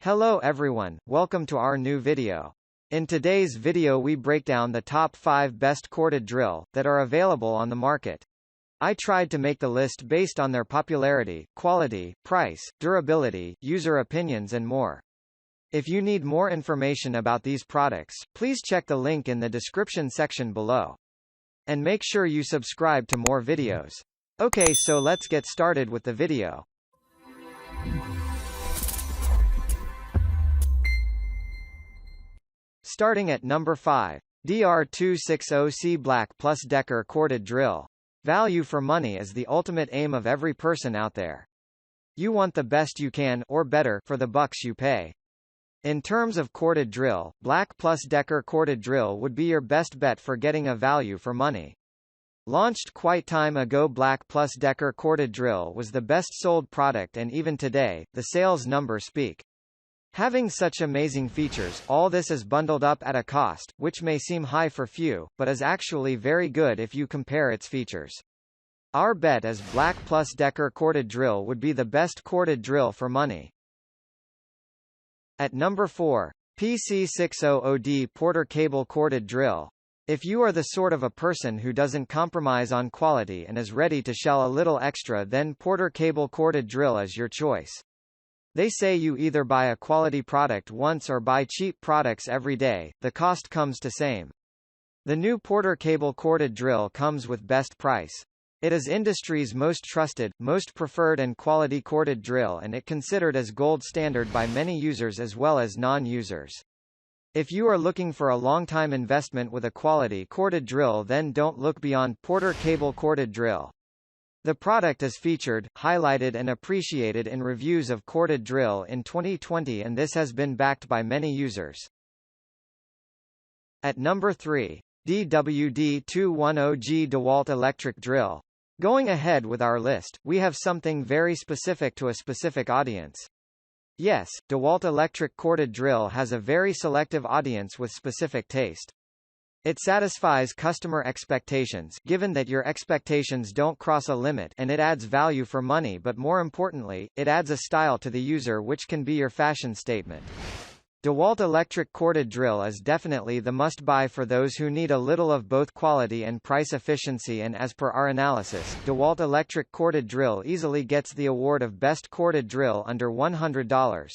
Hello everyone, welcome to our new video. In today's video we break down the top 5 best corded drill that are available on the market. I tried to make the list based on their popularity, quality, price, durability, user opinions and more. If you need more information about these products, please check the link in the description section below. And make sure you subscribe to more videos. Okay, so let's get started with the video. Starting at number 5. DR260C BLACK+DECKER Corded Drill. Value for money is the ultimate aim of every person out there. You want the best you can, or better, for the bucks you pay. In terms of corded drill, BLACK+DECKER Corded Drill would be your best bet for getting a value for money. Launched quite time ago, BLACK+DECKER Corded Drill was the best sold product, and even today, the sales numbers speak. Having such amazing features, all this is bundled up at a cost, which may seem high for few, but is actually very good if you compare its features. Our bet is BLACK+DECKER Corded Drill would be the best corded drill for money. At number 4. PC600D PORTERCABLE Corded Drill. If you are the sort of a person who doesn't compromise on quality and is ready to shell a little extra, then PORTERCABLE Corded Drill is your choice. They say you either buy a quality product once or buy cheap products every day, the cost comes to same. The new PORTERCABLE Corded Drill comes with best price. It is industry's most trusted, most preferred and quality corded drill, and it considered as gold standard by many users as well as non-users. If you are looking for a long-time investment with a quality corded drill, then don't look beyond PORTERCABLE Corded Drill. The product is featured, highlighted and appreciated in reviews of corded drill in 2020, and this has been backed by many users. At number 3. DWD210G DEWALT Electric Drill. Going ahead with our list, we have something very specific to a specific audience. Yes, DEWALT Electric Corded Drill has a very selective audience with specific taste. It satisfies customer expectations, given that your expectations don't cross a limit, and it adds value for money, but more importantly, it adds a style to the user which can be your fashion statement. DEWALT Electric Corded Drill is definitely the must-buy for those who need a little of both quality and price efficiency, and as per our analysis, DEWALT Electric Corded Drill easily gets the award of Best Corded Drill under $100.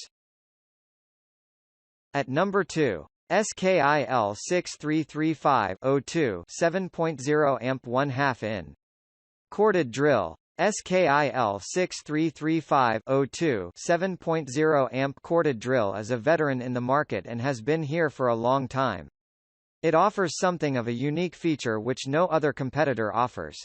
At number 2. SKIL 6335-02 7.0 amp 1/2 in. Corded Drill. SKIL 6335-02 7.0 amp corded drill is a veteran in the market and has been here for a long time. It offers something of a unique feature which no other competitor offers.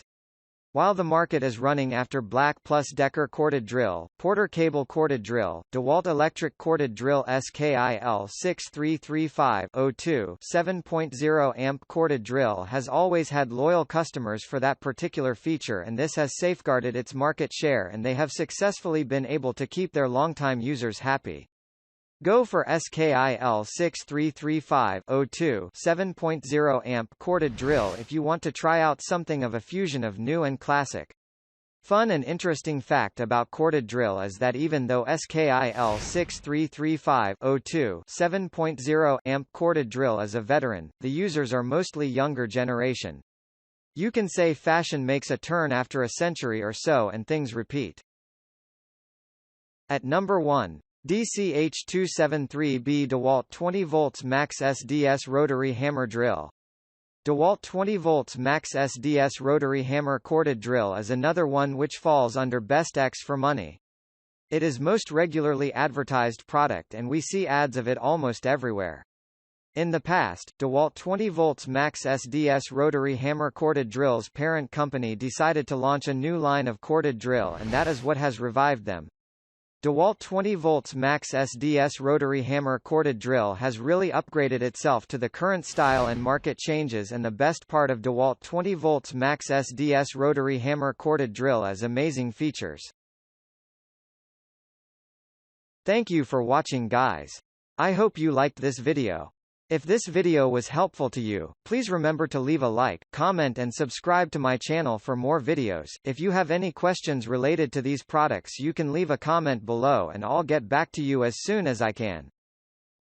While the market is running after BLACK+DECKER Corded Drill, PORTERCABLE Corded Drill, DEWALT Electric Corded Drill SKIL 6335-02 7.0 amp corded drill has always had loyal customers for that particular feature, and this has safeguarded its market share, and they have successfully been able to keep their longtime users happy. Go for SKIL 6335-02 7.0 amp corded drill if you want to try out something of a fusion of new and classic. Fun and interesting fact about corded drill is that even though SKIL 6335-02 7.0 amp corded drill is a veteran, the users are mostly younger generation. You can say fashion makes a turn after a century or so and things repeat. At number 1. DCH273B DEWALT 20 volts Max SDS Rotary Hammer Drill. DEWALT 20 volts Max SDS Rotary Hammer Corded Drill is another one which falls under Best X for money. It is most regularly advertised product, and we see ads of it almost everywhere. In the past, DEWALT 20 volts Max SDS Rotary Hammer Corded Drill's parent company decided to launch a new line of corded drill, and that is what has revived them. DEWALT 20 volts Max SDS Rotary Hammer Corded Drill has really upgraded itself to the current style and market changes, and the best part of DEWALT 20 volts Max SDS Rotary Hammer Corded Drill is amazing features. Thank you for watching, guys. I hope you liked this video. If this video was helpful to you, please remember to leave a like, comment and subscribe to my channel for more videos. If you have any questions related to these products, you can leave a comment below and I'll get back to you as soon as I can.